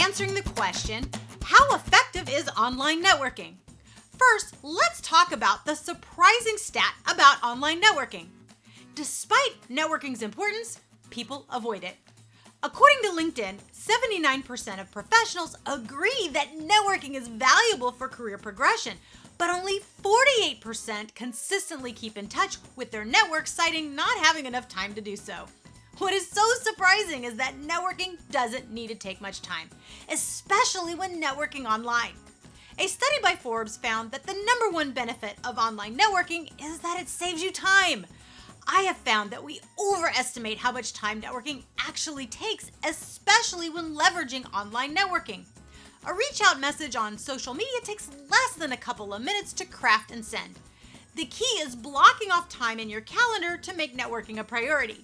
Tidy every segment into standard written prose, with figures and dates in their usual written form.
answering the question, how effective is online networking? First, let's talk about the surprising stat about online networking. Despite networking's importance, people avoid it. According to LinkedIn, 79% of professionals agree that networking is valuable for career progression, but only 48% consistently keep in touch with their network, citing not having enough time to do so. What is so surprising is that networking doesn't need to take much time, especially when networking online. A study by Forbes found that the number one benefit of online networking is that it saves you time. I have found that we overestimate how much time networking actually takes, especially when leveraging online networking. A reach out message on social media takes less than a couple of minutes to craft and send. The key is blocking off time in your calendar to make networking a priority.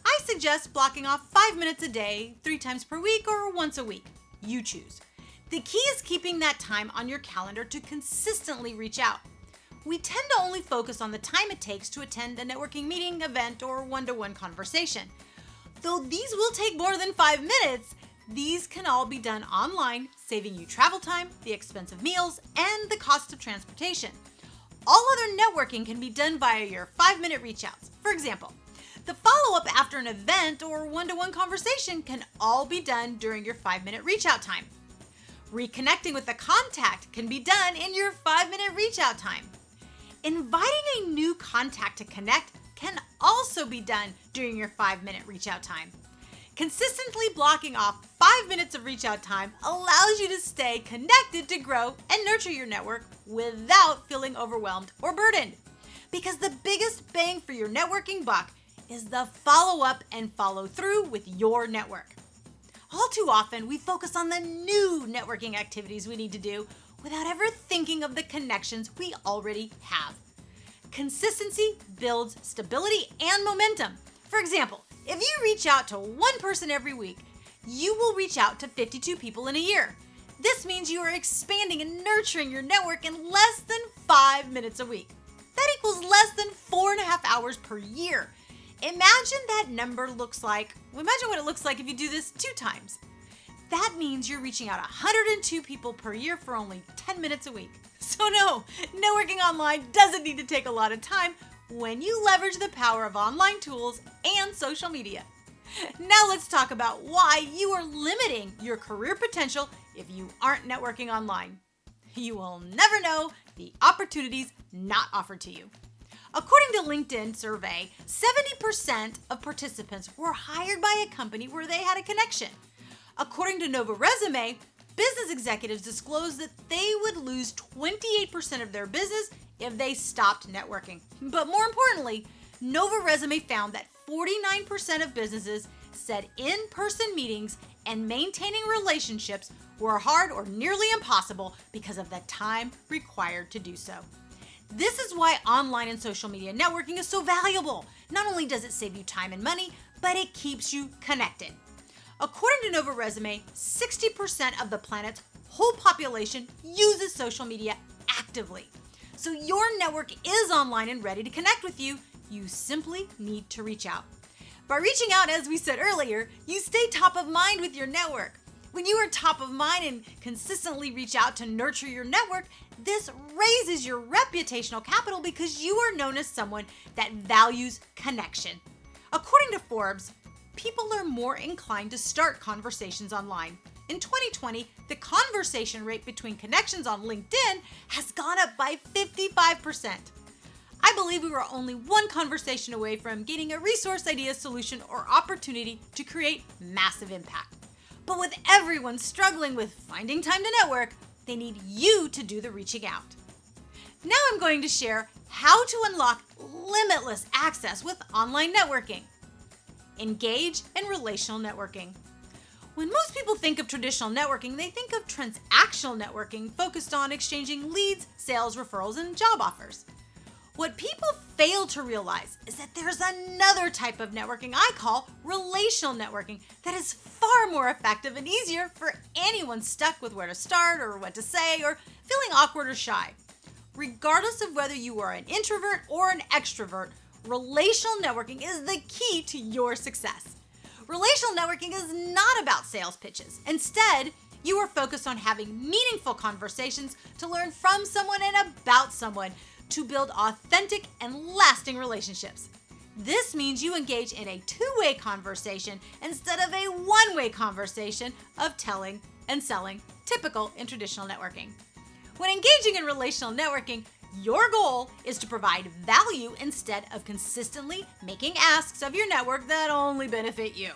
I suggest blocking off 5 minutes a day, 3 times per week, or once a week. You choose. The key is keeping that time on your calendar to consistently reach out. We tend to only focus on the time it takes to attend a networking meeting, event, or one-to-one conversation. Though these will take more than 5 minutes, these can all be done online, saving you travel time, the expense of meals, and the cost of transportation. All other networking can be done via your 5-minute reach outs. For example, the follow-up after an event or one-to-one conversation can all be done during your 5-minute reach out time. Reconnecting with a contact can be done in your 5-minute reach out time. Inviting a new contact to connect can also be done during your 5-minute reach out time. Consistently blocking off 5 minutes of reach out time allows you to stay connected to grow and nurture your network without feeling overwhelmed or burdened. Because the biggest bang for your networking buck is the follow-up and follow-through with your network. All too often, we focus on the new networking activities we need to do without ever thinking of the connections we already have. Consistency builds stability and momentum. For example, if you reach out to one person every week, you will reach out to 52 people in a year. This means you are expanding and nurturing your network in less than 5 minutes a week. That equals less than 4.5 hours per year. Imagine what it looks like if you do this 2 times. That means you're reaching out 102 people per year for only 10 minutes a week. So no, networking online doesn't need to take a lot of time when you leverage the power of online tools and social media. Now let's talk about why you are limiting your career potential if you aren't networking online. You will never know the opportunities not offered to you. According to LinkedIn survey, 70% of participants were hired by a company where they had a connection. According to Nova Resume, business executives disclosed that they would lose 28% of their business if they stopped networking. But more importantly, Nova Resume found that 49% of businesses said in-person meetings and maintaining relationships were hard or nearly impossible because of the time required to do so. This is why online and social media networking is so valuable. Not only does it save you time and money, but it keeps you connected. According to Nova Resume, 60% of the planet's whole population uses social media actively. So your network is online and ready to connect with you. You simply need to reach out. By reaching out, as we said earlier, you stay top of mind with your network. When you are top of mind and consistently reach out to nurture your network, this raises your reputational capital because you are known as someone that values connection. According to Forbes, people are more inclined to start conversations online. In 2020, the conversation rate between connections on LinkedIn has gone up by 55%. I believe we were only one conversation away from getting a resource, idea, solution, or opportunity to create massive impact. But with everyone struggling with finding time to network, they need you to do the reaching out. Now I'm going to share how to unlock limitless access with online networking. Engage in relational networking. When most people think of traditional networking, they think of transactional networking focused on exchanging leads, sales, referrals, and job offers. What people fail to realize is that there's another type of networking I call relational networking that is far more effective and easier for anyone stuck with where to start or what to say or feeling awkward or shy. Regardless of whether you are an introvert or an extrovert, relational networking is the key to your success. Relational networking is not about sales pitches. Instead, you are focused on having meaningful conversations to learn from someone and about someone to build authentic and lasting relationships. This means you engage in a two-way conversation instead of a one-way conversation of telling and selling, typical in traditional networking. When engaging in relational networking, your goal is to provide value instead of consistently making asks of your network that only benefit you.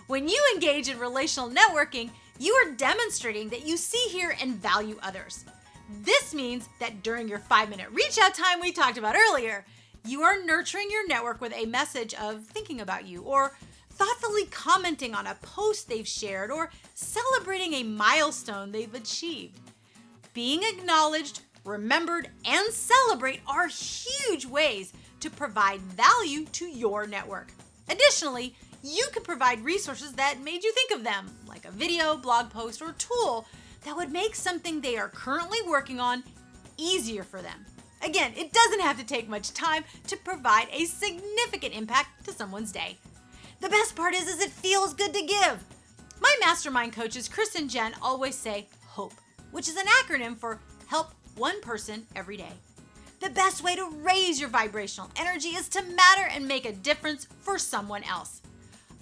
When you engage in relational networking, you are demonstrating that you see, hear, and value others. This means that during your 5-minute reach out time we talked about earlier, you are nurturing your network with a message of thinking about you, or thoughtfully commenting on a post they've shared, or celebrating a milestone they've achieved. Being acknowledged, remembered, and celebrate are huge ways to provide value to your network. Additionally, you can provide resources that made you think of them, like a video, blog post, or tool that would make something they are currently working on easier for them. Again, it doesn't have to take much time to provide a significant impact to someone's day. The best part is it feels good to give. My mastermind coaches, Chris and Jen, always say HOPE, which is an acronym for Help One Person Every Day. The best way to raise your vibrational energy is to matter and make a difference for someone else.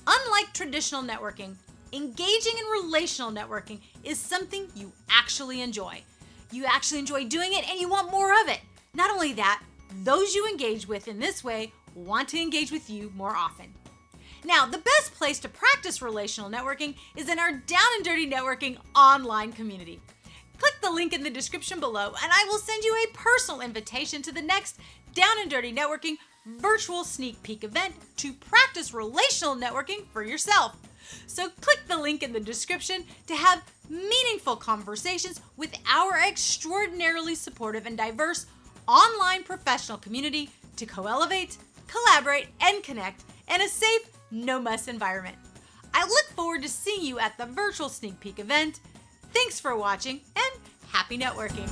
Unlike traditional networking, engaging in relational networking is something you actually enjoy. You actually enjoy doing it and you want more of it. Not only that, those you engage with in this way want to engage with you more often. Now, the best place to practice relational networking is in our Down and Dirty Networking online community. Click the link in the description below and I will send you a personal invitation to the next Down and Dirty Networking virtual sneak peek event to practice relational networking for yourself. So click the link in the description to have meaningful conversations with our extraordinarily supportive and diverse online professional community to co-elevate, collaborate, and connect in a safe, no-muss environment. I look forward to seeing you at the virtual sneak peek event. Thanks for watching and happy networking.